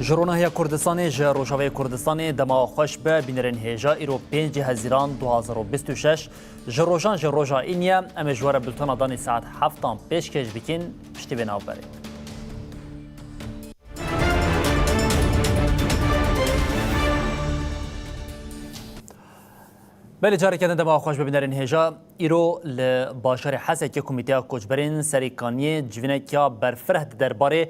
جرونهیا کردستان جه روجاوی کردستان دما خوش به بینرن هیجا ایرو 5 هزیران 2026 جروجان جروجا اینیا ام جوار بلتون دانی ساعت 7 پیش کش بکین پشتی بناو بره. بله جاری کردن دما خوش به بینرن هیجا ایرو لباشر حسک کمیته کوچبرین سریکانی جوینکیا برفره درباره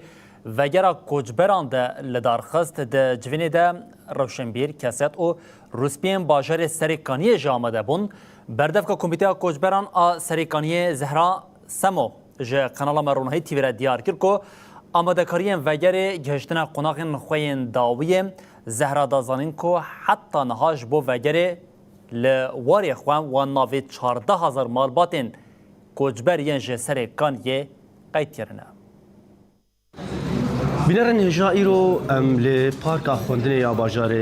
وگرا کوچبران ده لدارخست ده جوینه ده روشنبیر کسیت و روسپین باشر سریکانی جامده بون بردف که کمیته کوچبران سریکانی زهرا سمو جه قنال مرونهی تیوره دیار کرد که آماده کارین وگر گهشتن قناقین خوین داوی زهرا دازانین که حتی نهاش بو وگر لواری خوان و ناوی 14,000 مالباتین کوچبر ین جه سریکانی قید کرنه. بینرن هجا ایرو ام لپارک خوندن یا باجار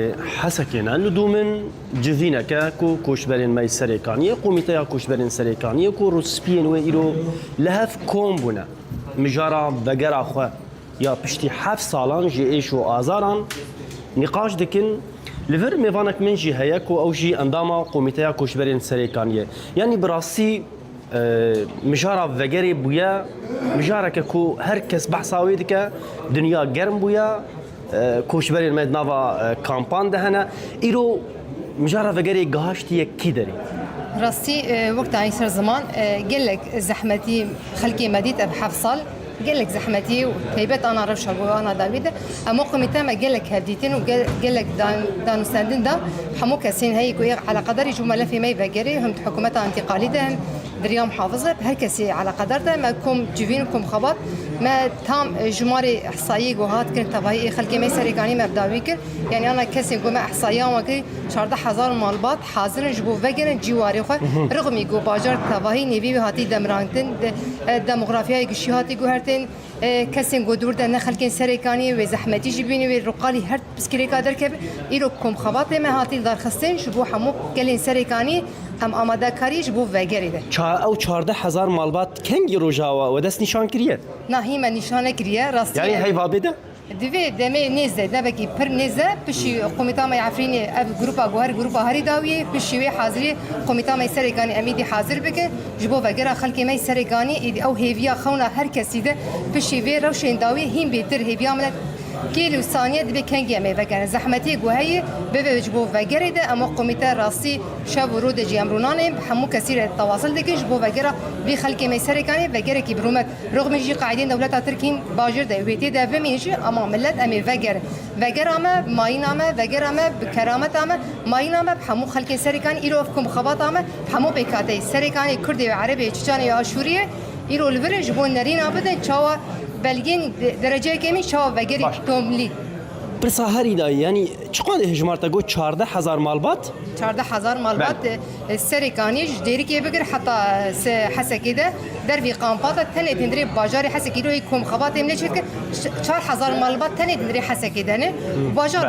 حسکین لدومن جوینه که کوچبرین می سریکانیه قومیته یا کوچبرین سریکانیه کو روسپین و ایرو لهف کوم بونه مجارا بگر خو یا پشتی 7 سالان جی ایش و آزاران نقاش دکن لفر میوانک من جی هیا کو او جی انداما قومیته یا کوچبرین سریکانیه یعنی براسی مجارا وگری بویا مجارا که کو هر کس بحثاوی دکه دنیا گرم بویا کوچبرین مد نوا کامپان دهنه ایرو مجارا وگری گهاشتی کی داری راستی وقت عیسر زمان قلك زحمتي خلقي مديت بحفصل قلك زحمتي وتيبت انا رفشل وانا داويد اما قمت ما قلك هديتين وقلك دانو ساندين دا حمو كاسين هي على قدر جمله في مي بقري هم حكومتها انتقالي ده دريام حافظه بهالكسي على قدر ده ما كم جوينكم خبط ما تام جماري احصائيه وهات كنت تبعي خلقي مي سريقاني ما بداوي كر يعني انا كسي قوم احصائيه وكي 14,000 مالبات حاضر جبو فجر جواري خو رغم يجو باجر تبعي نيفي هاتي دمرانتن ديموغرافيا يجي هاتي جوهرتن كسين قدور ده خلقي سريقاني وزحمتي جبيني والرقالي هر بسكري قادر كب إيروكم خبط ما هاتي دار خستين جبو حمو قلين سريقاني ام آماده کاری جبو وگری ده. او 14,000 مالبات کنگی روجاوا و دست نشان کریه؟ نه هیما نشانه کریه راستی. یعنی هی وابده؟ دوی دمی نیزه نبکی پر نیزه پشی قومیتا می عفرینی اب گروپا گوهر گروپا هری داویه پشی وی حاضری قومیتا می سرگانی امیدی حاضر بکه جبو وگرا خلقی می سرگانی او هیویا خونا هر کسی ده پشی وی روشن داویه هیم بیتر هیویا ملت كيلو ثانية دبي كنجي أمي وجرا زحمتي جوهي بيجبو وجرا ده أما قوميتا راسي شاب ورود جي أمرونان حمو كثير التواصل ده كيجبو وجرا بخلق ميسر كاني وجرا كبرومت رغم جي قاعدين دولة تركين باجر ده ويتي ده بميجي أما ملت أمي وجرا ما ماين أما وجرا ما بكرامة أما ماين أما بحمو خلق سر كان إيرو أفكم خباط أما حمو بكاتي سر كاني كردي وعربي تشاني وأشورية إيرو الفرج بون نرين أبدا شوا بلگین درجه کمی شوا وگری توملی برساهری دایی یعنی چقدر هجمارتا گو 14,000 مالبات 14,000 مالبات سرکانیش دیری که بگر حتی حسکی ده در وی قامپات تنه تندری باجاری حسکی روی کم خبات امنه چه که 4,000 مالبات تنه تندری حسکی ده نه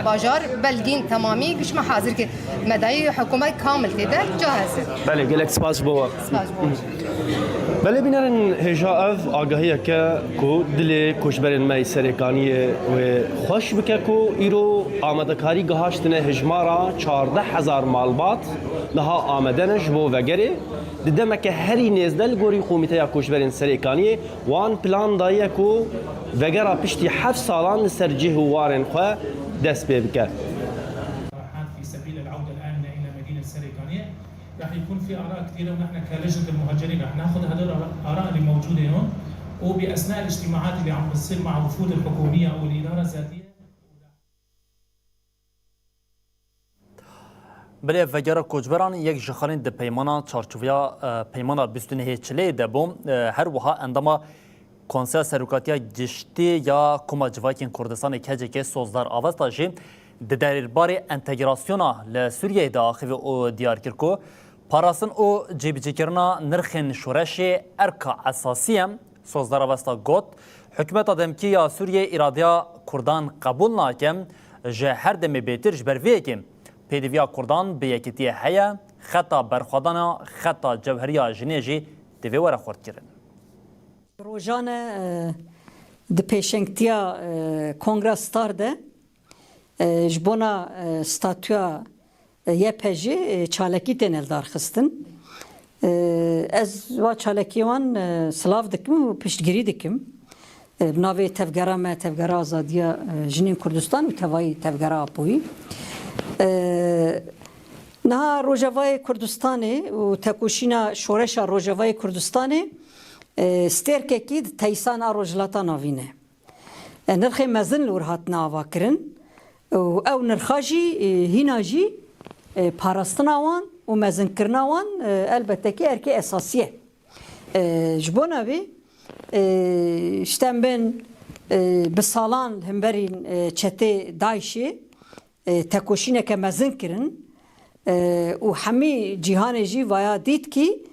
باجار بلگین تمامی گوش ما حاضر که مدعی حکومت کامل ده جاهزه بله گلک سپاس بوا بله بینرن هجا اف آگاهی که کو دل کوچبرین می سرکانی و خوش بکه کو ایرو آماده کاری گهاشتنه هجمارا 14,000 مالبات لها آمدنش بو وگره دیدم که هری نزدل گوری قومیته یا کوچبرین سرکانی وان پلان دایه کو وگره پشتی 7 سالان سرجه وارن خو دست بکه راح يكون في آراء كثيرة ونحن كلجنة المهاجرين راح ناخذ هذول الآراء اللي موجودة هون وبأثناء الاجتماعات اللي عم بتصير مع الوفود الحكومية أو الإدارة الذاتية. بله وگرا کوچبران یک جخالین ده پیمانا چارچوبیا پیمانا بستونه چلی دبوم هر وها اندما کنسل سرکاتیا گشتی یا کما جواکین کردستان کجه که سوزدار آواز تاجی ده درباره انتگراسیونا لسوریه داخل او دیار کرکو پاراسن او جیبجی کرنا نرخن شورش ارکا اساسیم سوزدار آوازتا گوت حکومت دمکی یا سوریه ارادیا کردان قبول ناکم جه هر دمی بیتر جبرویه کم پیدویا کردان به یکیتی هیا خطا برخوادانا خطا جوهریا جنیجی دوی وره خورد کرن. روزانه د پیشنگتیا کنگرس تارده جبونا ستاتویا YPG çalaki tenel darxistin. Ez va çalakiwan slav dikim û piştgirî dikim. Navê tevgera me tevgera azadiya jinên Kurdistan û tevayî tevgera Apoyî. Niha Rojavayê Kurdistanê û tekoşîna şoreşa Rojavayê Kurdistanê stêrkekî di teysana rojhilata navî ne. Nirxê mezin li wir hatine avakirin û ew nirxa jî hîna jî parastina wan û mezinkirina wan elbette ki erkê esasî ye. Ji bo navê ştembên bi salan hemberîn çetê Daişê tekoşîneke mezin kirin û hemî cîhanê jî vaya dît ki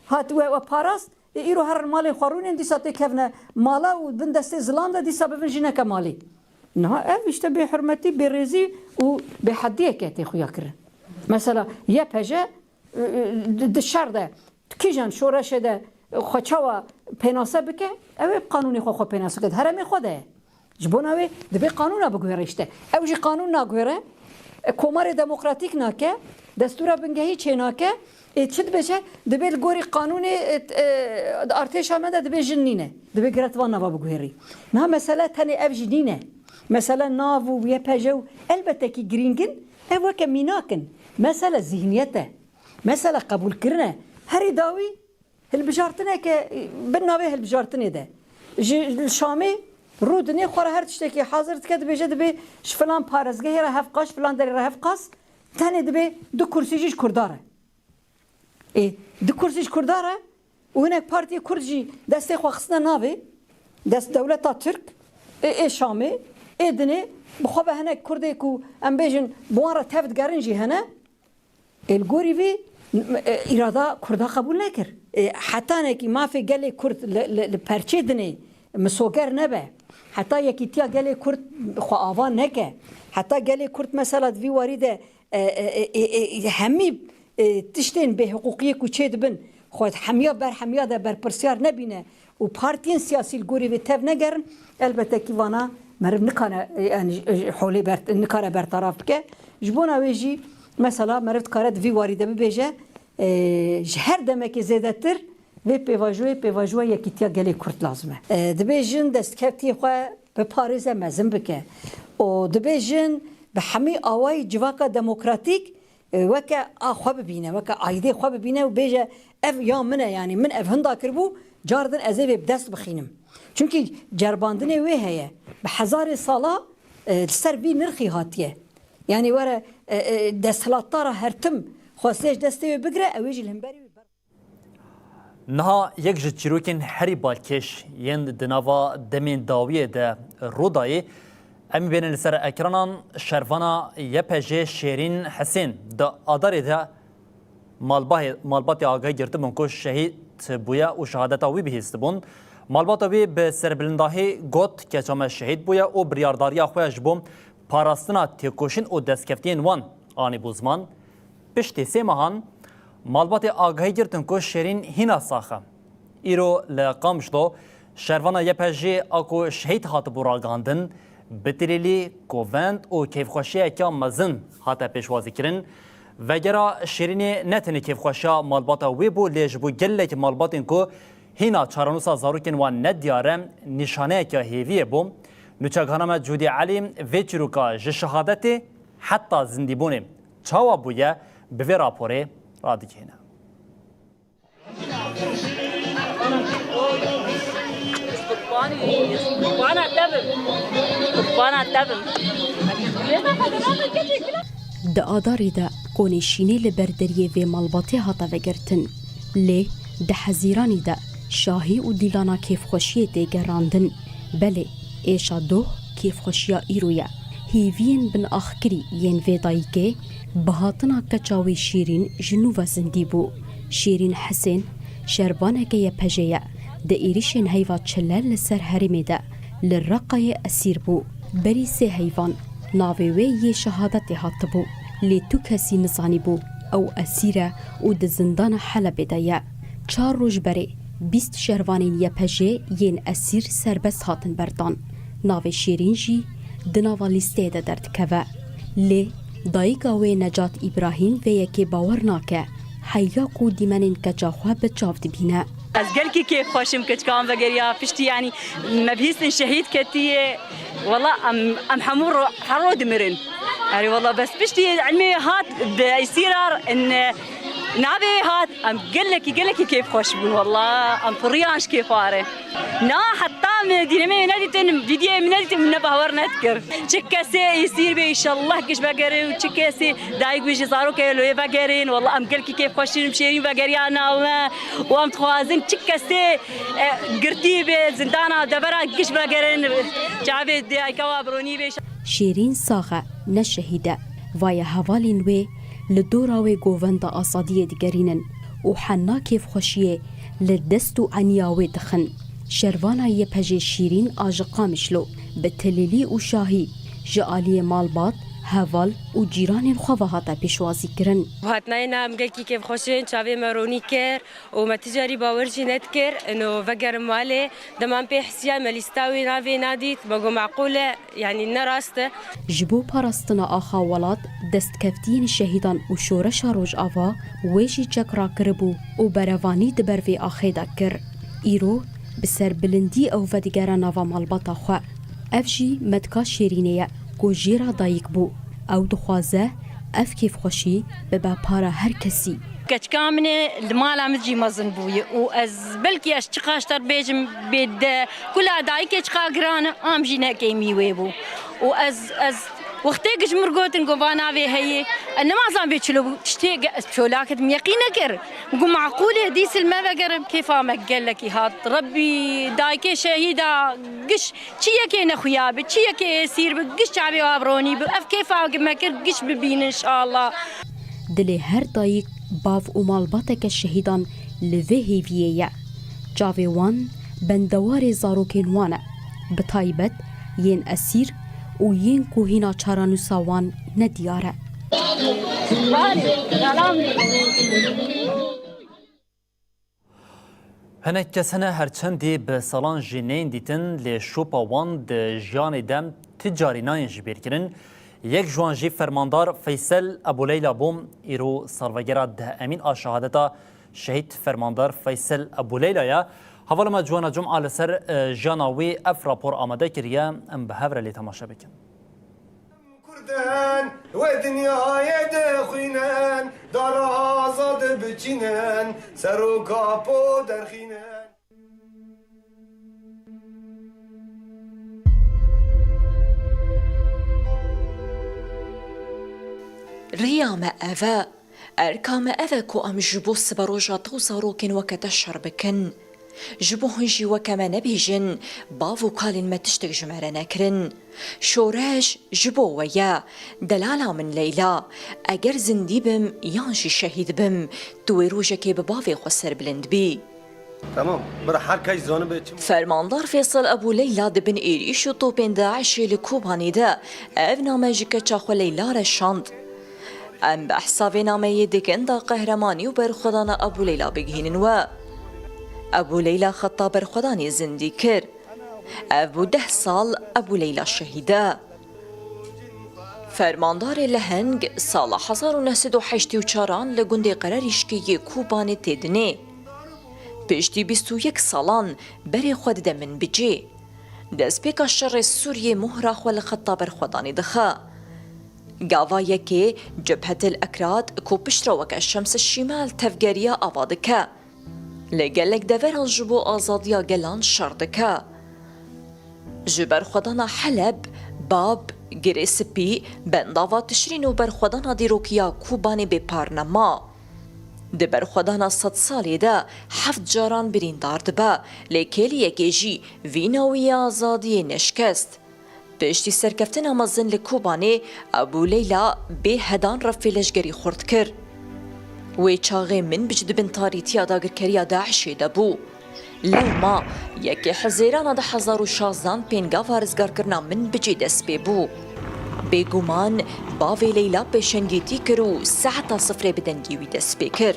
hat we parast îro her malê xwarûnên dîsa tê kevne mala û bin destê zilam de dîsa bibin jineke malê. Niha ev işte bêhurmetî bêrêzî û bêhediyeke tê xuya kirin. Mesela YPG di şer de kîjan şoreşê de xwe çawa pênase bike ew ê qanûnê xwe pênase bike heremê xwe de ye. Ji bo navê dibe qanûna biguhere işte. Ew jî qanûn naguhere komarê demokratîk nake destûra bingehî çê nake çi dibêje dibe li gorî qanûnê artêşa me de dibe jin nîne dibe giretvan nava biguherî. Niha mesele tenê ev jî nîne. Mesele nav û YPG û elbette ki girîngin ev weke mînakin. Mesele zihniyete. Mesele qebûlkirine. Herî dawî hilbijartineke bin navê hilbijartinê de. Ji Şamê rû dinê xwe re her tiştekî hazir dike dibêje dibe ji filan parêzgehê re hevqas filan derê re hevqas tenê dibe du kursî jî ji Kurdar e. Du kursî ji Kurdar e û hinek Partiyê Kurd jî destê xwe xistine navê dest dewleta Türk Şamê dinê bixwe be hinek Kurdê ku em bêjin bi wan re tev digerin jî hene li gorî vê îrada Kurda qebûl nekir. Hetanekî mafê gelê Kurd li perçê dinê misoger nebe. Heta yekîtiya gelê Kurd xwe ava neke. Heta gelê Kurd mesela di vî warî de hemî tiştên bêhiqûqiyê ku çê dibin xwe hemiya berhemiya de berpirsiyar nebîne û partiyên siyasî li gorî vê tev negerin elbette ki vana meriv nikane holê nikare bertaraf bike. Ji bo navê jî mesela meriv dikare di vî warî de bibêje ji her demekê zêdetir vê pêvajoya yekîtiya gelê Kurd lazim e. Dibêjin destkevtiyê xwe bi parêze mezin bike û dibêjin bi hemî awayî civaka demokratîk weke a xwe bibîne weke aîdê xwe bibîne û bêje ev ya min e yani min ev hinda kirbû car din ez ê vê bi dest bixînim. Çünkü cerbandinê wê heye bi hezarê sala li ser vî nirxî hatiye. Yani were desthilatdara hertim xwestê ji destê wê bigire ew ê jî li hemberî wê Niha yek ji çîrokên herî balkêş yên di nava demên dawiyê de Rodayê em bêne li ser ekranan şervana YPG Şêrîn Hesên di adarê de malbatê agahî girtibûn ku şehîd bûye û şehadeta wî bihîstibûn. Malbata wê bi serbilindahê got keça me şehîd bûye û biryardariya xwe ji bo parastina têkoşîn û destkeftiyên wan anî bû ziman. Piştî sê mehan malbatê agahî girtin ku Şêrîn hîna saxe. Îro li Qamişlo şervana YPG a ku şehîd hatibû ragandin bi tirêlî kovend û kêfxweşiyeka mezin hate pêşwazîkirin. Vegera Şêrînê ne tenê kêfxweşiya malbata wê bû lê ji bo gelekî malbatên ku hîna çaranûsa zarokên wan nediyare nîşaneyeka hêviyê bû. Nûçekhana me Cudî Elî vê çîroka ji şehadetê heta zindîbûnê çawa bûye bi vê raporê radikêne. Di adarê de konêşînê li ber deriyê vê malbatê hata vegirtin. Lê di hezîranî de şahî û dîlana kêfxweşiyê tê gerandin. Belê êşa doh kêfxweşiya îro ye. Hêviyên bin axkirî yên vê dayîkê bi hatina keça wê Şêrîn ji nû ve zindî bû. Şêrîn Hesên şerbaneke YPG ye di êrişên heyva çilel li ser herêmê de li Reqayê esîr bû. Berî sê heyvan navê wê yê şehadetê hatibû. Lê tu kesî nizanîbû ew esîr e û di zindana Helebê de ye. 4 roj berê 20 şervanên YPG yên esîr serbest hatin berdan. Navê Şêrîn jî di nava lîsteyê de derdikeve. لی دایکا و نجات ابراهیم و یکی باور ناکه حیلا کو دیمنین کچاخوا بچاف دبینه از گل کی کیف خوشم کچکان وگریا پشتی یعنی مبهیستن شهید کتیه والله ام حمور حرو دمرن يعني والله بس بشتي علمي هات بيصير ان نابي هات ام قال لك كيف خوش بون والله ام فريانش كيف اره نا حتى من دينامي ناديتن فيديو من ناديتن من بهور نذكر تشكاسي يصير بي ان شاء الله كش بقري وتشكاسي دايق بيجي صاروا كيلو يبقرين والله ام قال كيف خوشين مشيرين بقري انا وام خوازن تشكاسي قرتي بزندانا دبرا كش بقرين جابي داي كوابروني بيش شیرین ساخه نشهیده وای حوالین وی لدورا و گووند آسادی دیگرینن و حنا کیف خوشیه لدست و عنیاوی دخن شروانا یه پجه شیرین آجقامشلو به تلیلی و شاهی جعالی مالبات هوال و جیران خواه پیشوازی کرن هاتنای نام گلکی که خوشین چاوی مرونی کر و متجاری باورجی نت کر انه وگر ماله دمان به حسیا ملیستاوی ناوی نادیت بگو معقوله یعنی نراسته جبو پاراستنا آخا ولاد دستکفتین شهیدان و شورش روش آوا ویجی چکرا کربو و بروانی دبروی آخی دا کر ایرو بسر بلندی او ودیگر ناوا مالباتا خواه افجی مدکا شیرینه کو جیرا دایک بو او دخوازه اف کیف خوشی به پارا هر کسی كتكا من المال عم تجي مزن بوي واز بلكي اش تقاشتر بيجم بيد كل دايك تقا غران ام جينا كيمي ويبو واز وقتی کش مرگوتن گوانا وی هی انما زان بیچلو تشتی شولاك ميقينا كر مقول معقوله دي سلمى بقرب كيف ما قال لك هات ربي دايك شهيدا قش تشيا كي نخويا بتشيا كي يصير بقش شعبي وابروني بأف كيف ما كر قش ببين ان شاء الله دلی هر دایک باف و مالباتک شهیدان لوی هیویه جاوی وان بندوار زاروکین وانه بتایبت ین اسیر و ین کوهینا چارانو ساوان ندیاره هنک کسانه هرچندی به سالان جنین دیتن لی شوپا وان ده جیان دم تجاری ناین جبیر کرن یک جوانجی فرماندار فیصل ابو لیلا بوم ایرو سالوگرا ده امین آشهادتا شهید فرماندار فیصل ابو لیلا یا حوالا ما جوانا جمعه لسر جاناوی اف راپور آمده کریه ام به هفره لی تماشا بکن کردن و دنیای دخوینن دار آزاد بچینن سر و کاپو درخینن ريام أفا أركام أفا كو أم جبو سبروجا توزاروكن وكتشر بكن جبو هنجي وكما نبيجن بافو كالين ما تشتك جمعنا كرن شوراج جبو ويا دلالة من ليلى أجر زندي بم يانشي شهيد بم تويروجا كي ببافي خسر بلند بي تمام برا هر کج زانه به فرماندار فيصل أبو ليلى دبن إيريشو طوبين داعشي لكوباني دا أف نامجيكا چاخو ليلى رشاند ام بحساب نامه دکن دا قهرمانی و برخودان ابو لیلا بگهینن و ابو لیلا خطا برخودانی زندی کر ابو 10 سال ابو لیلا شهیده فرماندار لهنگ سال 1984 لگنده قرارشکی کوبان تیدنه پشتی 21 سالان بری خود دمن بجی دست پیک شر سوریه مهراخ و لخطا برخودانی دخه قاوايا كي جبهة الأكراد كو بشروك الشمس الشمال تفجريا أبادكا لقالك دفر الجبو آزاديا قلان شردكا جبر خدانا حلب باب جريسبي بندافا تشرينو برخدانا ديروكيا كوباني ببارنما دبر خدانا 100 سالي دا 7 جاران برين داردبا لكيلي يكيجي فيناويا آزادي نشكست پشتی سرکفتن مزن لکوبانه ابو لیلا به هدان رفی لشگری خورد کر و چاغه من بجد بن تاریتی داگر کریا داعشی دبو لو ما یکی حزیران ده 1016 پینگا وارزگار کرنا من بجی دست ببو بگومان باوی لیلا پیشنگیتی کرو ساعتا صفر بدنگیوی دست بکر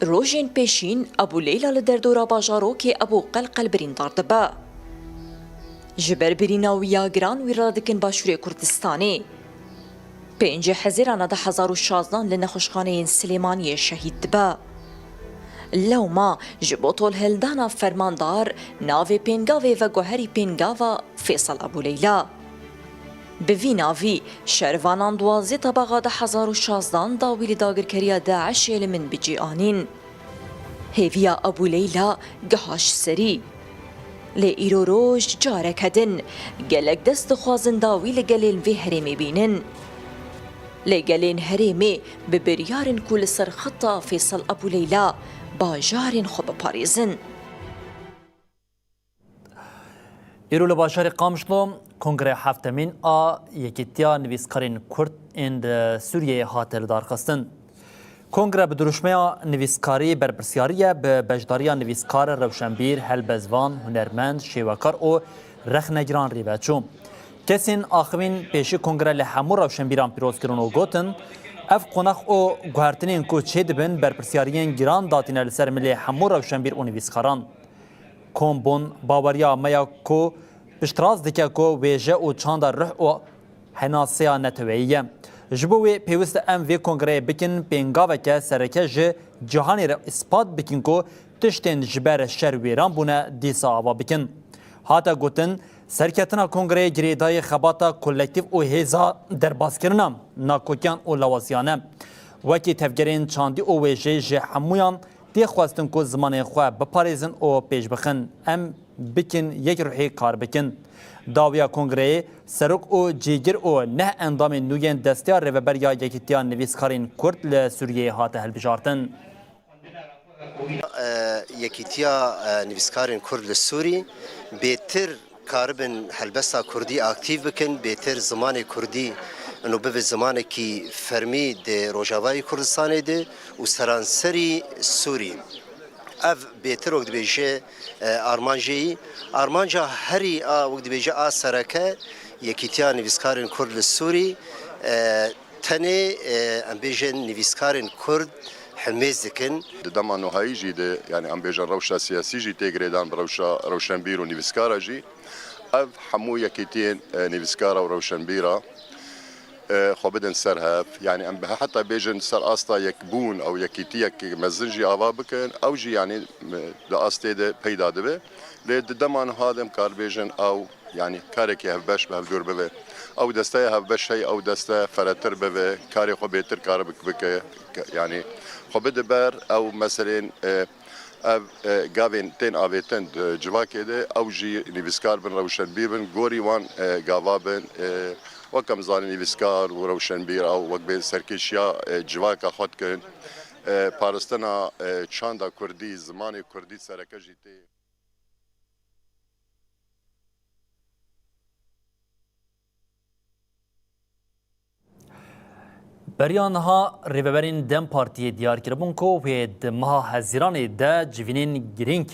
روژین پیشین ابو لیلا لدردورا باجارو که ابو قلقل بریندار دبا. جبر بریناویا گران ویرا دکن باشوری کردستانی. 5016 لنخوشخانه سلیمانی شهید دبا. لوما جبوتول هلدانا فرماندار ناوی پینگاوی و گوهری پینگاوا فیصل ابو لیلا. بوی ناوی شروانان دوازی طبقه 1016 داویل داگرکریا داعش من بجی آنین. هیویا ابو لیلا گهاش سری. لی ایرو روش جاره کدن گلک دست خوازن داویل گلین وی هرمی بینن. لی گلین هرمی ببریارن کل سرخطا فیصل ابو لیلا باجارین خوب پاریزن. ایرو لباشار قامشلو کنگره هفتمین یکیتیا نویسکارین کرد اند سوریه هاتل دارخستن. کنگره به دروشمه نویسکاری برپرسیاریه به بجداریا نویسکار روشنبیر، هلبزوان، هنرمند، شیوکار و رخنگران ریبچو. کسین آخوین پیشی کنگره لحمو روشنبیران پیروز کرن و گوتن اف قناخ و گوهرتنین کو چه دبن برپرسیاریین گران داتین لسر ملی حمو روشنبیر و نویسکاران. کومبون باوریا میا کو پشتراز دکه کو ویژه و چاندار روح و حناسیا نتوییه. جبوی پیوست ام وی کنگره بکن پینگاوه که سرکه جه جهانی را اثبات بکن کو تشتین جبر شر ویران بونه دیسا آوا بکن. هاتا گوتن سرکتنا کنگره گریدای خباتا کلکتیو و هیزا در باز کرنم ناکوکیان و لواسیانه. وکی تفگرین چاندی و ویژه جه همویان دی خواستن که زمان خواه بپاریزن و پیش بخن ام بکن یک روحی کار بکن. داویا کنگره سرک و جیگر و نه اندام نوین دستیار روبر یا یکیتیان نویسکارین کرد لسوریه هاته هلبجارتن. یکیتیا نویسکارین کرد لسوری بهتر کاربن هلبستا کردی اکتیو بکن، بهتر زمان کردی انو به زمانی که فرمی ده روجاوای کردستان ده و سرانسری سوری اف بهتر وقت بیشه آرمانجا هری وقت بیشه سرکه یکیتیا نویسکارین کرد لسوری تنه ام بیشه نویسکارین کرد حميز دكن دم انه هايجي ده يعني ام بيجن روشا سياسي جي تيغريدان بروشا روشنبير ونيفسكارا جي اف حمو يكيتين نيفسكارا وروشنبيرا خو بدن سرهف يعني ام حتى بيجن سر استا يكبون او يكيتيك مزنجي اوا بكن او جي يعني دا استي ده پیدا دبه لد دمان هادم كار بيجن او يعني كارك يهبش بهدور ببه او دسته هبش هي او دسته فرتر ببه كاري خو بيتر كار بك يعني خو بدبر او مثلا گاوین تن آویتن جواکه ده او جی نویسکار بن روشنبیر بن گوری وان گاوا بن وکم زانی نویسکار و روشنبیر او وک به سرکشیا جواکا خود کن پارستنا چاندا کردی زمان کردی سرکه جیتی بریانها ریوبرین دم پارتی دیار کربون کو و دمها هزیران ده جوینین گرینگ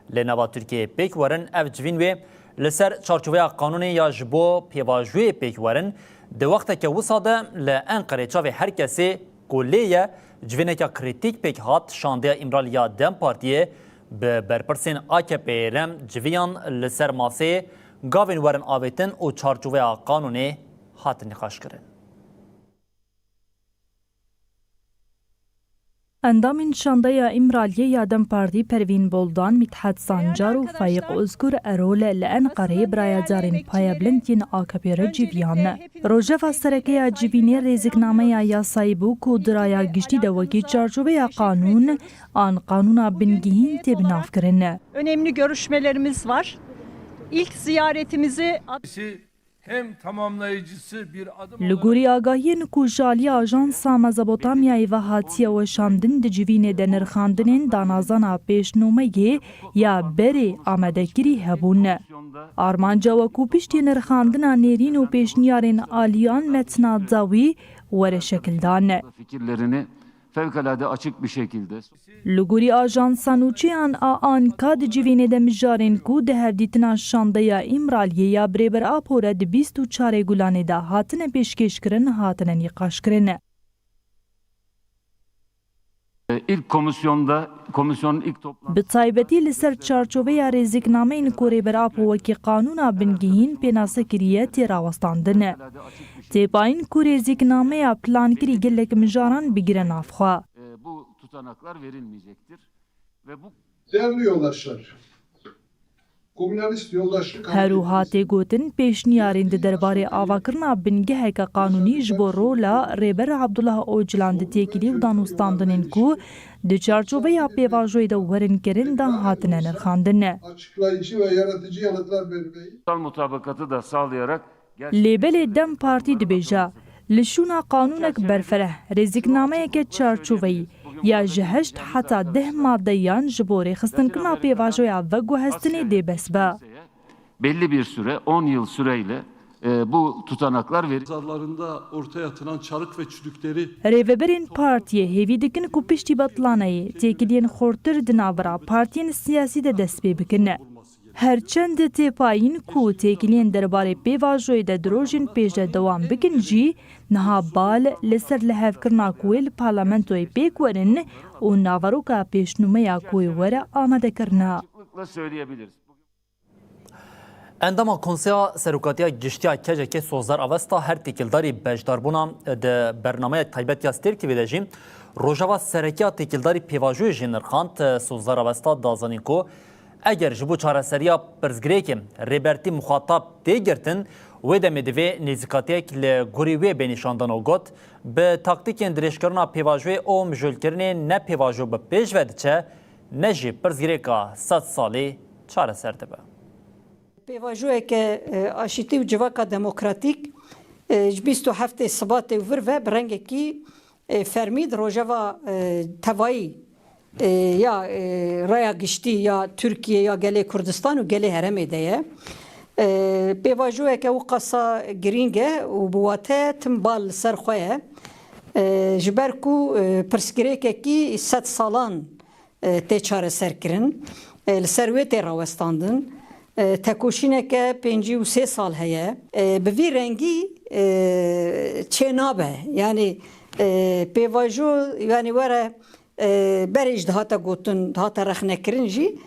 لنوا ترکیه پیک ورن اف جوین و لسر چارچوبه قانونی یا جبو پیواجوی پیک ورن ده وقت که وصاده لانقره چاوی هر کسی کلیه جوینه که کریتیک پیک هات شانده امرالیا دم پارتیه به برپرسین AKP رم جویان لسر ماسه گاوین ورن آویتن و چارچوبه قانونی هات نقاش کرن. اندام شانده امرالیه یادم پارتی پروین بولدان مدحت سانجار و فایق ازگر ارول لانقره برایدارین پای بلندین آکپیر جیویان. روژه سرکه جیوینی ریزگنامه یاسایی بو کودرایا گشتی دوگی çarşıbe قانون آن قانونا بنگیهین تبناف کرن. Önemli görüşmelerimiz var. İlk ziyaretimizi hem tamamlayıcısı bir adım Luguri agahiyên ku jaliya Ajansa Mezopotamyayê ve hatiye weşandin di civînê de nirxandinên danazana pêşnûmeyê ya berê amedekirî hebûn. Armanca wekû piştî nirxandina nêrîn û pêşniyarên aliyan metna dawî were şekildan. Fikirlerini fevkalade açık bir şekilde. Luguri Ajansa Nûçeyan a Anka di civînê de mijarên ku di hevdîtina şandeya Îmraliyê ya birêber apore di 24 gulanê de hatine pêşkêşkirin hatine nîqaşkirin. İlk komisyonun ilk toplantısı Bi taybetî li ser çarçoveya rêzîknameyên ku rêberap û wekî qanûna bingehîn pênasekiriye tê rawestandin. Têpayîn ku rêzîknameya plankirî gelek mijaran bigire navxwe. bu tutanaklar verilmeyecektir ve bu Değerli yoldaşlar, komünist yoldaşlık Herûha tê gotin pêşniyarên di derbarê avakirina bingeheke qanûnî ji bo rola rêber Abdullah Öcalan di têkilî û danûstandinên ku di çarçoveya pêvajoyê de werin kirin de hatine nirxandin. açıklayıcı ve yaratıcı yanıtlar vermeyi ulusal mutabakatı da sağlayarak Lêbelê Dem Partî dibêje li şûna qanûnek berfereh rêzîknameyeke çarçoveyî ya ji 8 heta 10 maddeyan ji bo rêxistinkirin pêvajoya veguhestinê dê besbe. belli bir süre 10 yıl süreyle bu tutanaklar zarlarında ortaya atılan çarık ve çürükleri Rêveberên partiyê hêvî dikin ku piştî betlaneyê têkiliyên xortir di navbera partiyên siyasî de dest pê bikin. Herçend têpayîn ku têkiliyên derbarê pêvajoyê de dirojên pêş de dewam bikin jî niha bal li ser lihevkirina ku wê li parlamentoyê pêk werin û navaroka pêşnûmeya ku wê were amadekirine. söyleyebiliriz. Endama Konseya Serokatiya Giştiya Kecekê Sozlar Avesta her têkildarî bejdarbûna di bernameyek taybetiya Stêrkivê de jî rojava serekiya têkildarî pêvajoyê jî nirxand. Sozlar Avesta dazanîn ku eger ji bo çareseriya pirsgirêkê rêbertî muxatab tê girtin wê demê divê nêzîkatiyek li gurî wê benîşandana got bi taktîkên dirêjkirina pêvajoyê û mijûlkirinê ne pêvajo bi pêş ve diçe ne jî pirsgirêka 100 salî çareser dibe. Pêvajoyeke aşîtî û civaka demokratîk ji 27 Sibatê vir ve bi rengekî fermî di rojeva tevayî ya raya giştî ya Türkiye ya gelê Kurdistan û gelê heremê de ye. Pêvajoyeke wî qasa girîng e û bi wate tim bal li ser xwe ye. Ji ber ku pirsgirêkekî 100 salan tê çareserkirin li ser wê tê rawestandin. Tekoşîneke 53 sal heye. Bi vî rengî çê nabe. Yani pêvajo yani were berê ji dihata gotin dihata rexnekirin jî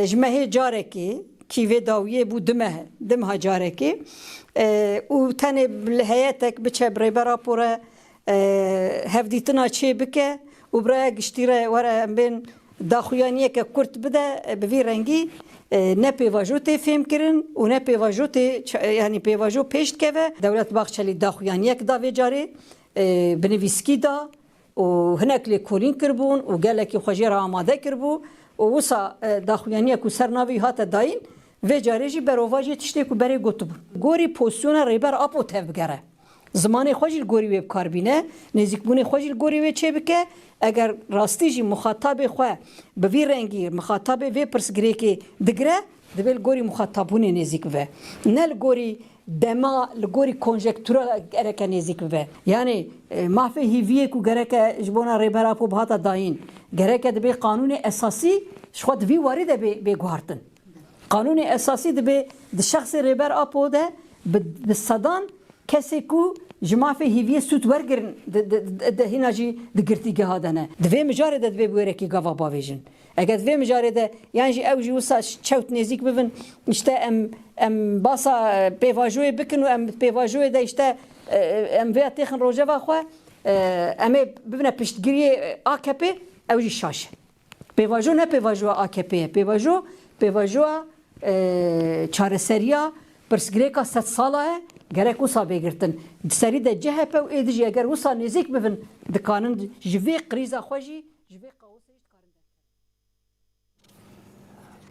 ji me hê carekê kîvê dawiyê bû dimha carekê û tenê li heyetek biçe bi rêber rapora hevdîtina çê bike û biraya giştî re were em bên daxuyaniyeke Kurd bide bi vî rengî ne pêvajo tê fêm kirin û ne pêvajo tê yani pêvajo pêş dikeve. Dewlet Baxçelî daxuyaniyek da vê carê bi nivîskî da û hinek lê kolîn kirbûn û gelekî xwe jê re amade kirbû û wisa daxuyaniyek û sernavî hate dayîn vê carê jî berova jê tiştê ku berê gotibûn. Gorî pozisyona rêber apo tev bigere. Zimanê xwe jî gorî wê bikarbîne, nêzîkbûnê xwe jî gorî wê çê bike. Eger rastî jî muxatabê xwe bi vî rengî muxatabê vê pirsgirêkê digire dibe li gorî muxatabûnê nêzik bibe. Ne li gorî dema li gorî konjektûra gereke nêzik bibe. Yani mafê hîviyê ku gereke ji bona rêbera po bihata dayîn gereke dibe qanûnê esasî ji xwe di vî warî de bê guhartin. Qanûnê esasî dibe di şexsê rêber apo de bi sedan kesê ku ji mafê hîviyê sût wergirin hîna jî di girtîgeha de ne. Di vê mijarê de divê wêrekî gava bavêjin. Eger di vê mijarê de yan jî ew jî wisa çewt nêzik bibin işte em basa pêvajoyê bikin û em pêvajoyê de işte em vê têxin rojeva xwe em ê bibine piştgiriyê AKP ew jî şaş. Pêvajo ne pêvajoya AKP ye. Pêvajoya çareseriya pirsgirêka 100 sala ye. Gerek wisa bêgirtin. Serî de CHP û êdî jî eger wisa nêzik bibin dikanin ji vê qrîza xwe jî ji vê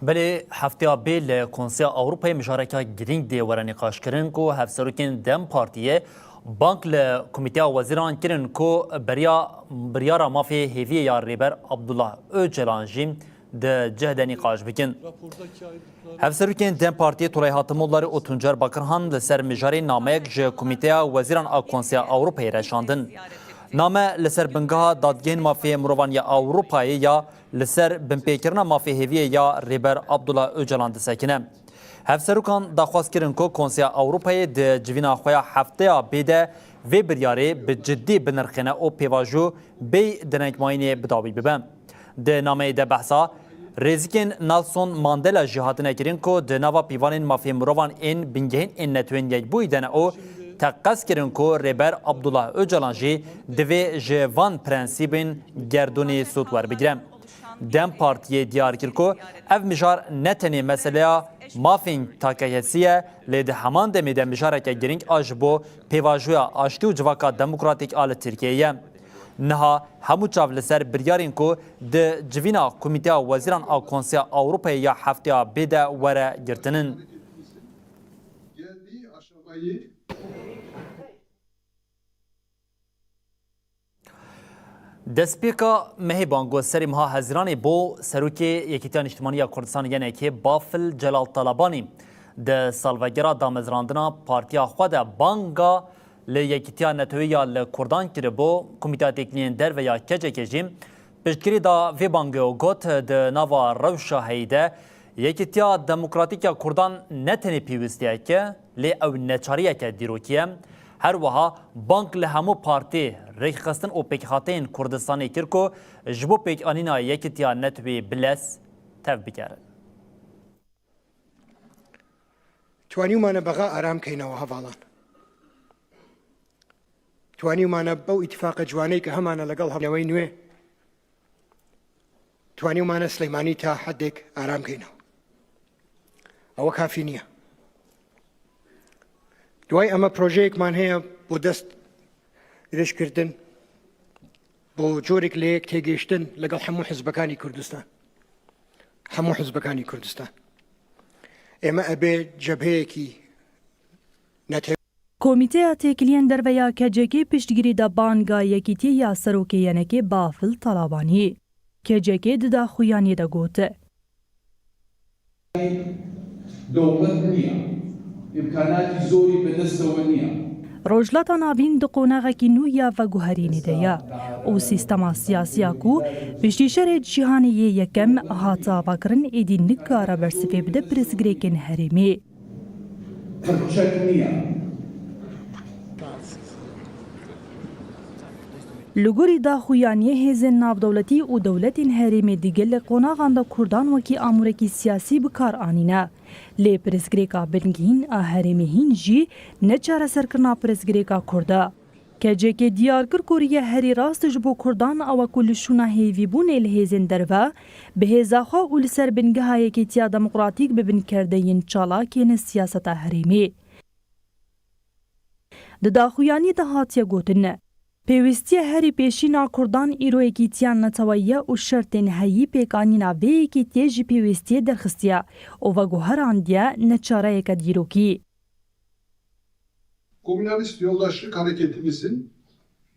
Belê hefteya bê li Konseya Ewropayê mijareka girîng dê were nîqaşkirin ku hevserokên Dem Partiyê bank li Komîteya Wezîran kirin ku biryara mafê hêviyê ya rêber Abdullah Öcalan jî di cih de nîqaş bikin. Hevserokên Dem Partiyê Tolay Hatimollarê û Tuncer Bakirhan li ser mijarê nameyek ji Komîteya Wezîran a Konseya Ewropayê reşandin. Name li ser bingeha dadgehên mafê mirovan ya Ewropayê ya li ser binpêkirina mafê hêviyê ya rêber Abdullah Öcalan disekine. Hevserokan daxwaz kirin ku Konseya Ewropayê di civîna xwe ya hefteya bê de وی بریاره به جدی بنرخنه او پیواجو بی دنگماینی بداوی ببن. ده نامه ده بحثا رزیکن نالسون ماندلا جهاتنه کرین که ده نوا پیوانین مافی مروان این بنگهین این نتوین یک بویدن او تقص کرن که ریبر عبدالله اوجلان جی دوی جوان پرنسیبین گردونی سوتور بگیرم. دم پارتیه دیار کرد که اف مجار نتنی مسئله مافین تاکیسیه لیده همان دمی ده مجاره که گرینگ آجبو پیواجویا آشتی و جواکا دموکراتیک آل ترکیه نها همو چاو لسر بریارین که ده جوینا کمیته وزیران آو کنسیا اوروپای یا هفته بیده وره گرتنن. دسپیکا مهیبانگو سری مها هزرانی بو سروکی یکیتیان اجتماعی کردستان یعنی که بافل جلال طلبانی ده سالوگرا دامزراندنا پارتیا خود بانگا لیکیتیان نتویی لکردان کرده بو کمیته تکنین در و یا کجه کجیم پشتگیری دا وی بانگو گوت ده نوا روشا هیده یکیتیا دموکراتیک کردان نتنی پیوستیه که لی او نچاریه که دیروکیه هر وها بانک لهمو پارتی ریخستن او پیکخاتین کردستانی کرکو جبو پیک آنینا یکیتیا نتوی بلس تف بکرن. توانیو مانه بغا آرام کینه و هفالان. توانیو مانه بو اتفاق جوانی که همانه لگل هم نوی نوی. توانیو مانه سلیمانی تا حدک آرام کینه. او کافی نیه. دوای اما پروژیک من هیا بو دست ریش کردن بو جورک لیک تیگیشتن لگل همو حزبکانی کردستان همو حزبکانی کردستان اما ابی جبهه کی نتیجه کمیته تکلین در ویا کجکی پشتگیری دا بانگا یکیتی یا سروکی ینکی بافل طلبانی کجکی دا خویانی دا گوته دولت نیه امکاناتی زوری به دستەوە نییە. ڕۆژلەتە ناوین دقۆناغێکی نوویە بە گوهرینیدەیە و سیستەما سیاسیا و پشتیشەرێ جیهانیە یەکەم هاتاڤاکردن ئیدی نکارە بەرسفێ بدە پرسگرێکن هەرێمێ. شەک نییە. لگوری داخویانی هیزن نافدولتی و دولتین هرمی دیگه لقوناغان کردان وکی آمورکی سیاسی بکار آنینه. لی پرسگریکا بنگین هرمی هین جی نچاره سرکرنا پرسگریکا کرده. که جه دیار کر کوریه هری راست جبو کردان او کلشونا هیوی بون الهیزن دروا به هزاخوا و لسر بنگه های که تیا دموکراتیک ببن کرده ین چالا کین سیاست هرمی. داخویانی ده هاتیه گوتنه. پیوستی هری پیشینا کردان ایرو اکیتیان نتوایه و شرطین هایی پیکانینا وی اکیتیه جی پیوستی درخستیه و گوهراندیه نچاره یک دیروکی. Komünist yoldaşlık hareketimizin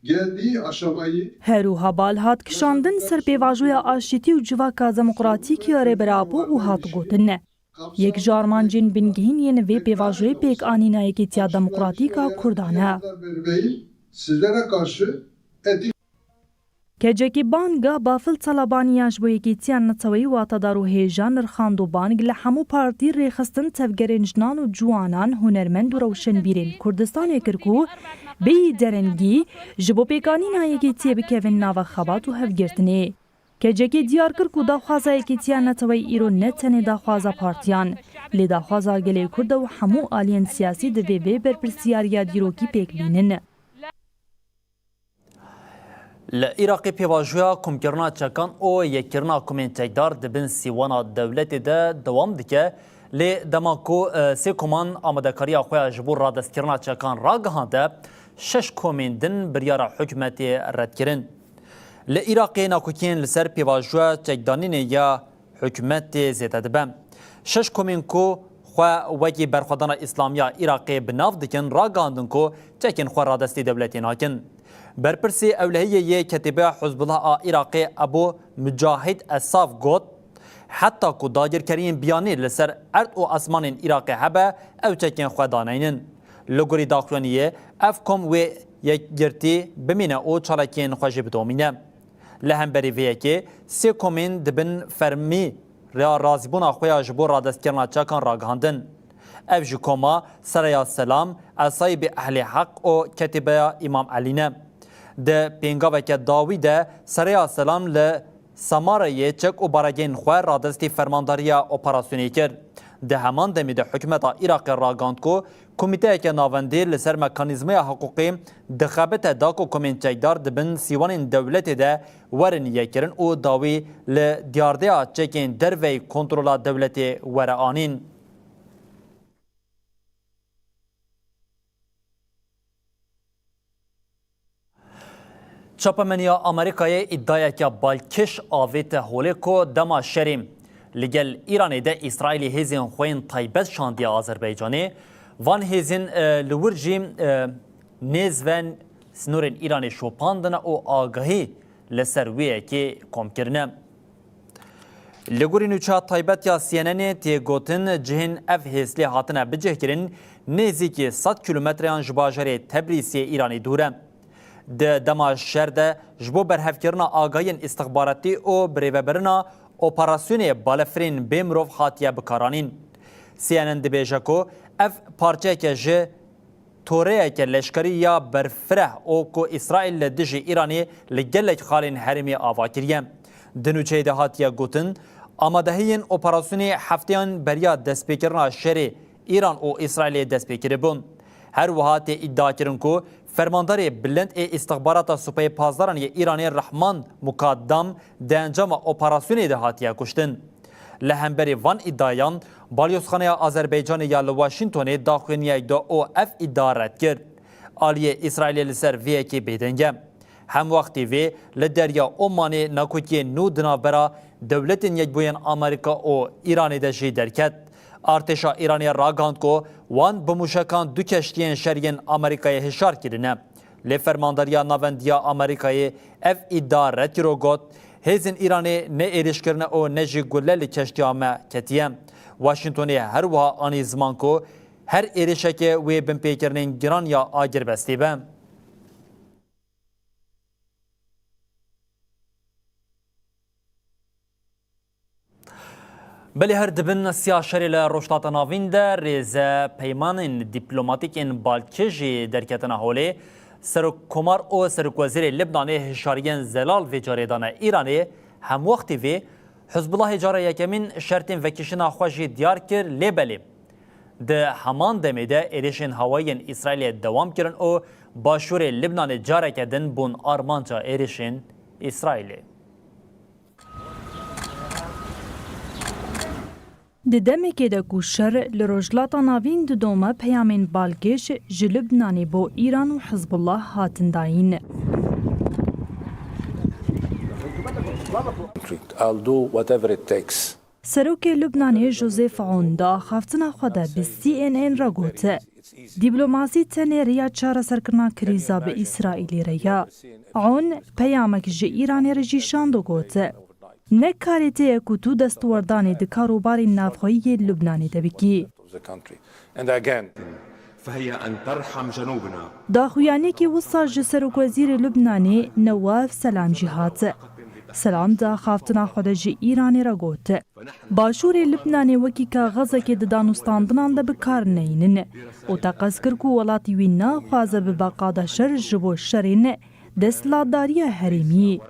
geldiği aşamayı هروها بال هات کشاندن سر پیواجوی آشتی و جواکا دموکراتیکی اره برابو و هات گوتنه. یک جارمانجین بنگهین ین وی پیواجوی پیک آنینا اکیتیا دموکراتیکا کردانه. sizlere karşı etik کجکی بانگا بافل طلبانیاش بو یکیتیان نتوی واتدارو هیجان رخاندو بانگ لحمو پارتی ریخستن تفگرنجنان و جوانان هنرمند و روشنبیرین کردستان کرکو بی درنگی جبو پیکانین ها یکیتیه بکوین ناو خبات و هفگرتنه. کجکی دیار کرکو داخوازا یکیتیان نتوی ایرو نتنه داخوازا پارتیان لی داخوازا گلی کرد و همو آلین سیاسی دوی بی برپرسیاریا دیروکی پیک بینن. لعراقی پیواجویا کمکرنا چکان او یکرنا کمنتیدار دبن سیوانا دولتی ده دوام دکه لی دماکو سی کمان آمدکاری آخویا جبور را دستکرنا چکان را گهانده 6 کمندن بریار حکمتی رد کرن. لعراقی ناکوکین لسر پیواجویا چکدانین یا حکمت زیده دبن. 6 کمین کو خوا وکی برخودان اسلامیا عراقی بناف دکن را گهاندن کو چکین خوا را دستی دولتی ناکن. برپرسی اولهیه کتیبه حزب الله عراقی ابو مجاهد اصاف گوت حتی که داگر کریم بیانی لسر ارد و اسمان عراقی هبه او چکین خودانینن. لگوری داخلانیه افکم و یک گرتی بمینه او چالکین خوشی بدومینه. لهم بری ویه که سی کمین دبن فرمی رازیبون آخویا جبور را دست کرنا چکان را گهاندن. اف جی کما سریا سلام اصایب اهل حق و کتبه امام علینه ده پینگاوک داوی ده سریا سلام ل سماره چک و براگین خواه رادستی فرمانداریا اپراسیونی کرد. ده همان دمی ده حکمت عراق راگاند کو کمیته که ناوندی لسر مکانیزمه حقوقی دخابت داکو کومنچیدار دبن سیوان دولت ده ورن یکرن او داوی لدیارده چکین دروی کنترولا دولت ورعانین. چاپمنیا آمریکای ادعای که بالکش آویت هولکو دما شریم لگل ایران ده اسرائیلی هزین خوین تایبت شاندی آذربایجانی وان هزین لورجی نیزون سنورین ایرانی شوپاندن او آگاهی لسرویه که کم کرنه. لگوری نوچه تایبت یا CNN تیگوتن جهن اف هزلی هاتنه بجه کرن نیزی که 100 کیلومتر جباجر تبریسی ایرانی دوره. ده دما شرده جبو برهف کرنا آگاهین استخباراتی او بریوبرنا اپراسیون بالفرین بیمروف خاتیه بکارانین. CNN دبیجه کو اف پارچه که جه توره که لشکری یا برفره او کو اسرائیل دجی ایرانی لگلک خالین حرمی آواکریه. دنوچه ده هاتیه گوتن آمادهین اپراسیون هفتیان بریا دست بکرنا شری ایران او اسرائیل دست بکری بون. هر وحات ادعا کرن کو فرماندار بلند استخبارات سپاه پاسداران ایرانی رحمان مقدم ده انجام اپراسیون ده هاتیه کشتن. لهمبری وان ادعایان بالیوزخانه آذربایجان یا لواشنگتن داخلینی دا او اف ادعا رد کرد. آلیه اسرائیل لسر وی که بیدنگه. هم وقتی وی لدریا عمانی نکوتی نو دنابرا دولت یک بوین آمریکا او ایرانی ده جی درکت. ارتشا ایرانی راگاند کو وان بموشکان دو کشتین شریین آمریکای هشار کرنه. لی فرمانداریا ناوندیا آمریکای اف ادعا رد کرو گوت هزین ایرانی نه ایرش کرنه او نه جی گلل کشتیامه کتیه. واشنگتنی هر وها آنی زمان کو هر ایرشکه وی بمپیکرنین گران یا آگر بستی به. بلی هر دبن سیاشری لروشتات ناوین در ریزه پیمان دیپلوماتیکین بالکجی درکتنا هولی سرک کمار او سرک وزیر لبنان هشاریان زلال و جاریدان ایرانی هم وقتی وی حزب الله جاره یکمین شرطین وکیشنا خوشی دیار کر لیبلی. ده همان دمیده ایریشن هوایین اسرائیل دوام کرن او باشور لبنان جاره کدن بون آرمانجا ایریشن اسرائیلی. د دمکې د کوشر لروجلاتا ناوین د دومه پیامین بالگش جلبنانی بو ایران و حزب الله هاتن داین. I'll do whatever it takes. سروک لبنانی جوزیف عون دا خافتنا خدا به CNN را گوته. دیپلوماسی تنه ریا چاره سرکرنا کریزا به اسرائیلی ریا. عون پیامک جه ایرانی رجی شاندو گوته. نکاریته که تو دستوردانی د کاروباری نافخویی لبنانی دبکی. فهي أن ترحم جنوبنا. داخویانی که وصا جسروک وزیر لبنانی نواف سلام جهات. سلام دا خافتنا خود جی ایرانی را گوت. باشور لبنانی وکی که غزه که دانستاندنان دا بکار نینن. و تقص کرکو ولاتی وینا خوازه بباقادا شر جبو شرین دستلاداری حریمی.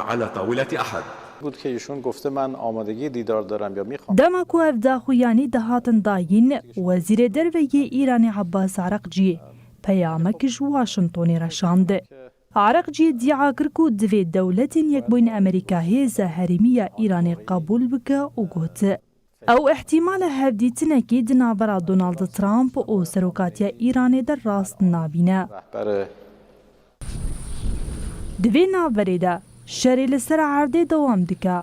على طاولة أحد. بود که ایشون گفته من آمادگی دیدار دارم یا میخوام. دمکو اف داخویانی دهاتن داین وزیر دروی ایرانی عباس عرقجی پیامکش واشنطنی رشاند. عرقجی ادعا کرکو دوی دولت یک بین امریکا هیز حریمی ایرانی قبول بکه و گوت. او احتمال هفدیتنه که دنابرا دونالد ترامپ و سروکاتی ایرانی در راست نابینه. دوی نابری ده شری لسر عرده دوام دکه.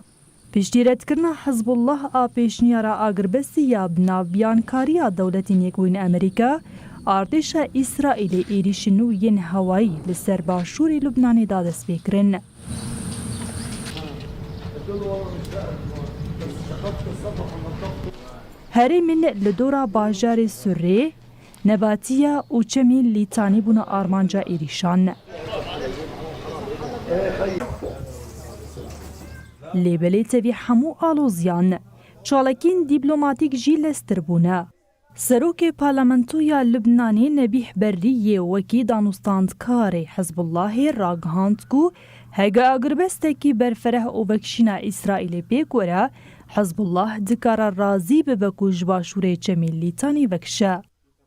پشتیرت کرنا حزب الله آپیشنیارا آگربستی یا بنابیانکاریا دولتین یکوین امریکا ارتش اسرائیل ایریشنو ین هوایی لسر باشور لبنانی دادست بکرن. هری من لدورا باجار سوری نباتیا و چمی لیتانی بونا آرمانجا ایریشان. لیبلی تبی همو آلوزیان چالکین دیپلوماتیک جی لستر بونه. سروک پارلمانتویا لبنانی نبیح بریه وکی دانوستاندکار حزب الله راگهاند کو هگا اگربستکی برفره و وکشینا اسرائیل بیگوره حزب الله دکار رازی ببکو جباشوره چمیلیتانی وکشه.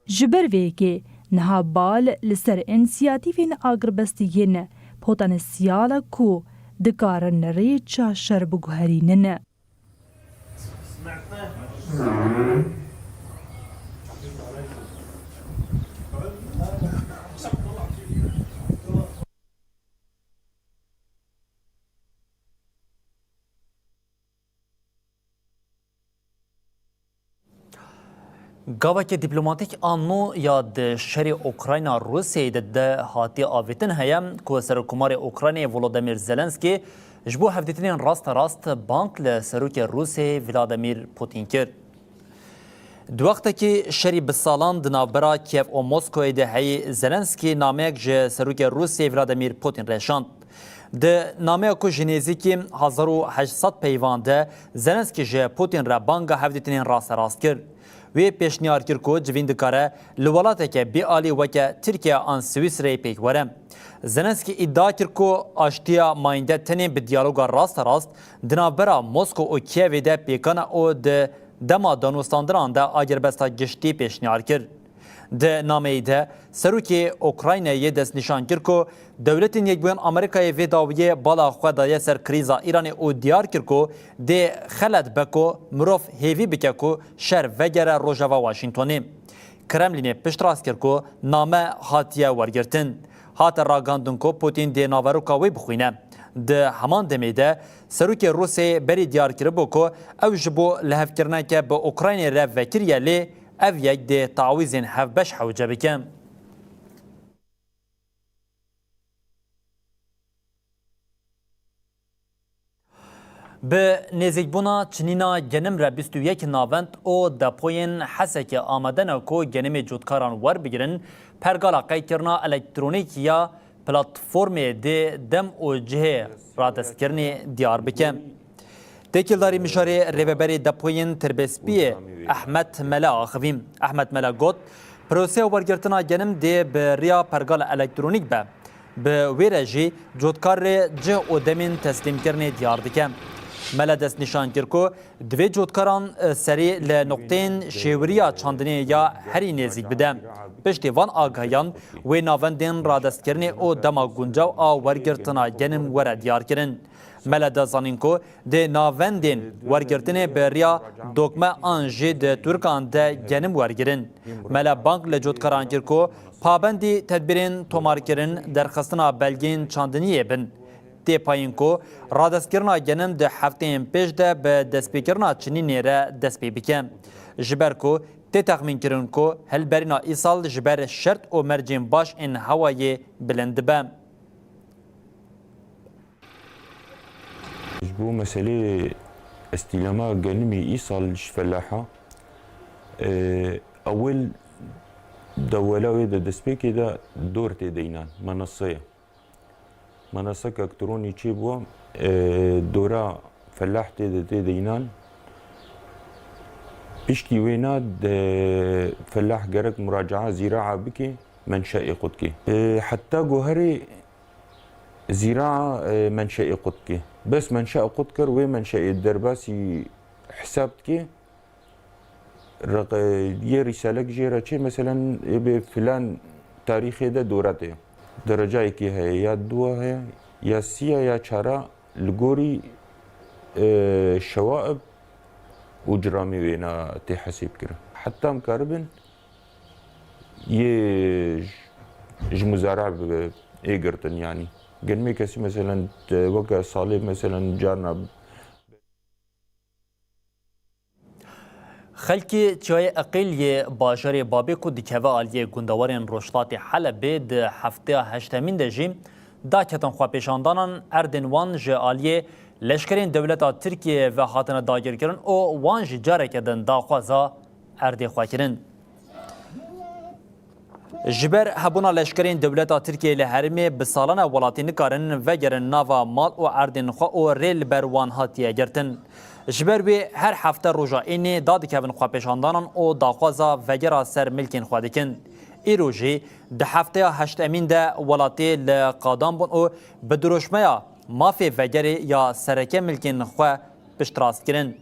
جبر ویگه نها بال لسر انسیاتیفین اگربستیگین پوتانسیال کو دکار نری چاشر بگوهرینن. گاوک دیپلماتیک آنو یاد شری اوکراینا روسیه ده هاتی آویتن هیم که سرکمار اوکراینی ولودیمیر زلنسکی جبو هفدیتنین راست بانک لسروک روسیه ولادیمیر پوتین کرد. دو وقت که شری بسالان دنابرا کیف و موسکوی ده هی زلنسکی نامک جه سروک روسیه ولادیمیر پوتین رشاند. ده نامه کو جنیزی که 1800 پیوانده زلنسکی جه پوتین را بانگا هفدیتنین راست کرد. وی پیشنهاد کرد که جوین دکاره لولاته که بی آلی وکه ترکیه آن سوئیسری پیک وره. زلنسکی ادعا کرد که آشتیا ماینده تنین به دیالوگا راست دنابرا مسکو و کیوی ده پیکان او ده دما دانوستاندران ده آگربستا گشتی پیشنهاد کرد. ده نامه ده سروکی اوکراینای دست نشان کرد که دولتین یک بیان امریکای ویداویه بالا خودای سر کریزا ایران او دیار کرد که ده خلد بکو مروف هیوی بکه که شر وگره روژاوا واشنطنی. کرملین پشت راست کرد که نامه هاتیه ورگرتن. هات راگاندن که پوتین ده ناوروکاوی بخوینه. ده همان دمی ده سروک روسی بری دیار کرد بو که او جبو لحف کرنه که به اوکراین رو وکریه لی او یک ده تعویزین هفبش حوجه بکن. به نزدیکبونا چنینا گنم را 21 ناوند او دپوین حسک آمدن کو گنم جودکاران ور بگیرن پرگالا قیکرنا الکترونیک یا پلاتفورم ده دم او جه را دست کرنی دیار بکن. تکیلداری مشاری ریببری دپوین تربسپی احمد ملا آخویم. احمد ملا گوت پروسه ورگرتنا گنم ده به ریا پرگال الکترونیک به ویرجی جودکار جه او دمین تسلیم کرنی دیار دکن. ملا دست نشان کرد که دوی جودکاران سری لنقطین شیوریا چاندنی یا هری نزدیک بده. پشتی وان آگاهیان و ناوندین را دست کرنی او دما گونجاو ورگرتنا گنم ور دیار کرن. ملا دزانین که ده ناوندین ورگرتنه بریا دوکمه آنجی ده ترکان ده گنم ورگرن. ملا بانک لجودکاران کرد که پابندی تدبیرین تومار کرن درخستنا بلگین چاندنیه بن. تی پایین کو رادستگرنا گنم ده هفتهین پیش ده به دستپیکرنا چنین نیره دستپی بکن. جبر کو تی تخمین کرن کو هل برینا ایسال جبر شرط و مرجین باش این هوای بلند بم. جبو مسئله استیلاما گنمی ایسال فلاحه اول دولاوی ده دستپیکی ده دور تی دینان منصه مناسك الكتروني تشيبو دورا فلاح تي دينان بيشتي ويناد فلاح جرك مراجعه زراعه بكي منشأ قدكي حتى جوهري زراعه منشأ قدكي بس منشأ قدكر ومنشأ الدرباسي حسابتكي يه رسالة جيرة شي مثلا فلان تاريخي ده دورته درجه کی ہے یا دو ہے یا سیا یا چارا لگوری شوائب و جرامی وینا تحسیب کرن حتی مکاربن یہ مزارع ایگرتن يعني قلمي كسي مثلا وقع صالب مثلا جارنا خلکی چای اقیلی باجر بابی کو دکوه آلیه گندوارین روشتات حلبه ده هفته هشتمین ده جیم دا کتن خواه پیشاندانان اردن وان جه آلیه لشکرین دولتا ترکیه و حاطن داگر کرن او وان جه جاره کدن دا خوازا ارده خواه کرن. جبر هبونا لشکرین دولتا ترکیه لحرمه بسالانه ولاتی نکارن وگرن ناوا مال و عردن خواه و ریل بروان هاتیه گرتن. جبر به هر هفته روژا اینه دادی که خوا پیشاندانان و داخوازا وگرا سر ملکین خوا دکن. ای روژی ده هفته هشت امین ده ولاتی لقادان بون و بدروشمه مافی وگری یا سرکه ملکین خوا پشتراست کرن.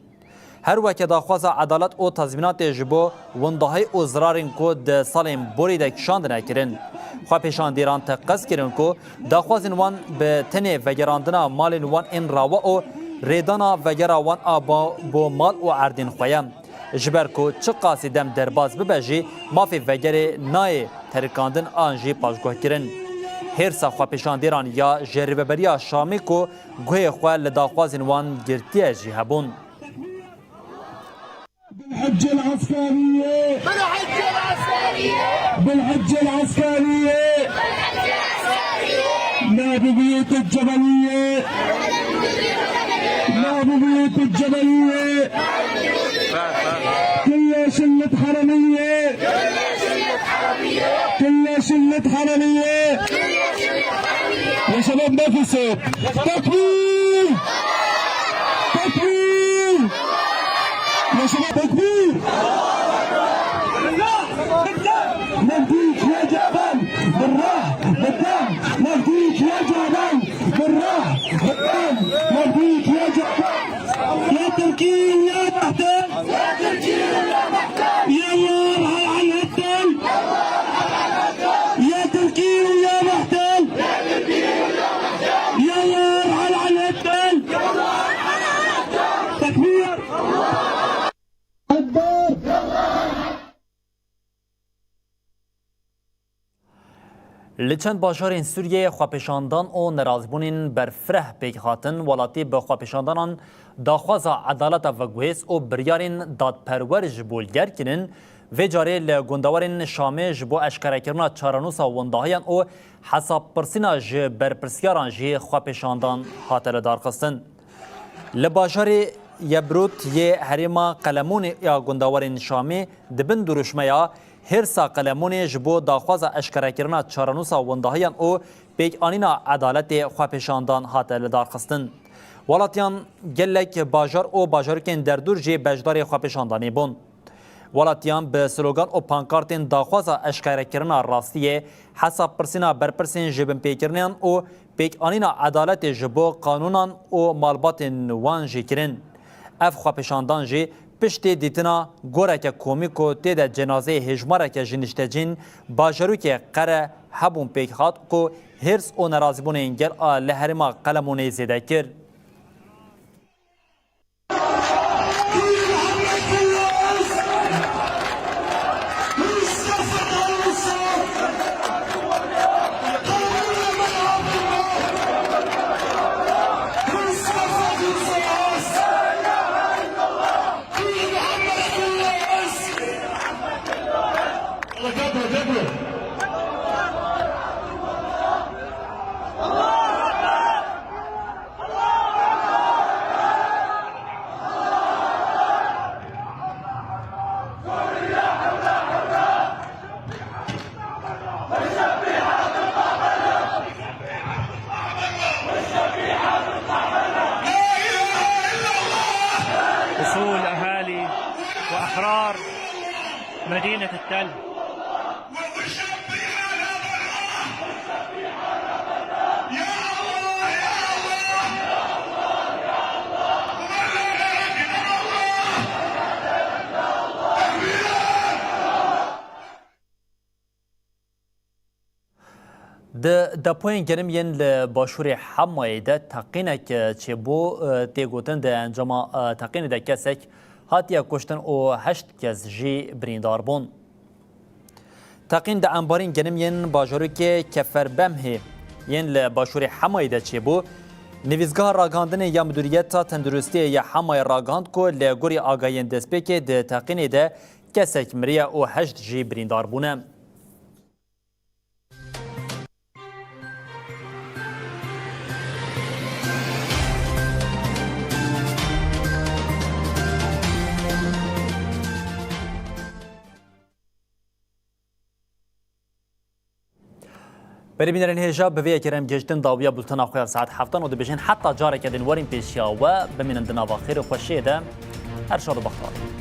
هر وقت داخوازا عدالت و تضمینات جبو وندهای او زرارین کو ده سالین بوری ده کشاند نکرن. خواه پیشان دیران تقص کرن کو داخوازین وان به تنه وگراندنا مالین وان این راوه و ریدانا وگرا وان آبا بو مال و عردین خوایم. جبر کو چه قاسی دم درباز ببجی مافی وگری نای ترکاندن آنجی پاشگوه کرن. هرسا خواه پیشان دیران یا جریببریا شامی کو گوه خواه لداخوازین وان گرتیه جی هبون. بالحجة العسكرية بالحجة العسكرية بالحجة العسكرية نادي بيوت الجبلية نادي بيوت الجبلية كلها شلة حرمية كلها شلة حرمية يا شباب ما في صوت تكبير تكبير يا شباب تكبير نهديك يا جبل بالراح بالدم نهديك يا جبل بالراح بالدم نهديك يا جبل يا تركين يا محتل يا تركين يا محتل يلا ارحل على الهتل يا تركين يا محتل يا تركين يا محتل يلا ارحل على الهتل تكبير لچند باشارین سوریه خواپیشاندان و نرازبونین برفره پیکهاتن ولاتی به خواپیشاندانان داخوازا عدالت و گوهیس و بریارین دادپرور جبول گرکنن و جاره لگندوارین شامه جبو اشکره کرنا چارانوسا وندهایان و حساب پرسینا برپرسیاران جی خواپیشاندان حاطل دارخستن. لباشاری یبروت یه حریما قلمون یا گندوارین شامه دبن دروشمه یا هرسا قلمون جبو داخواز اشکره کرنا چارانوسا وندهایان او بیگ آنینا عدالت خواپیشاندان حاطل دارخستن. ولاتیان گلک باجار او باجارکن دردور جی بجدار خواپیشاندانی بون. ولاتیان به سلوگان او پانکارتین داخواز اشکره کرنا راستیه حساب پرسینا برپرسین جبن پیکرنیان او بیگ آنینا عدالت جبو قانونان او مالبات وان جی کرن. اف خواپیشاندان جی پشتی دیتنا گورک کومیکو تیده جنازه هجمارک جنشتجین باجرو که قره هبون پیک خات کو هرس و نرازبون انگل لحرما قلمونه زیده کر. وصول أهالي وأحرار مدينة التل د پوین گرم ین باشور حمای ده تقینک چه بو تیگوتن ده انجام تقین ده کسک هاتیا کشتن او 8 کس جی بریندار بون. تقین ده انبارین گرم ین باشورو که کفر بمه ین باشور حمای ده چه بو نویزگاه راگاندن یا مدیریت تندرستی یا حمای راگاند کو لگوری آگاین دسپیک ده تقین ده کسک مریا او 8 جی بریندار بونه. بری بینرین هێژا بەvê کرem gêjtin dawiya bultena xwe ya saet 7 û dibêjin heta carekê din werîn pêşiya we bimînin di nava xêr û xweşiyê de her şad û bextar.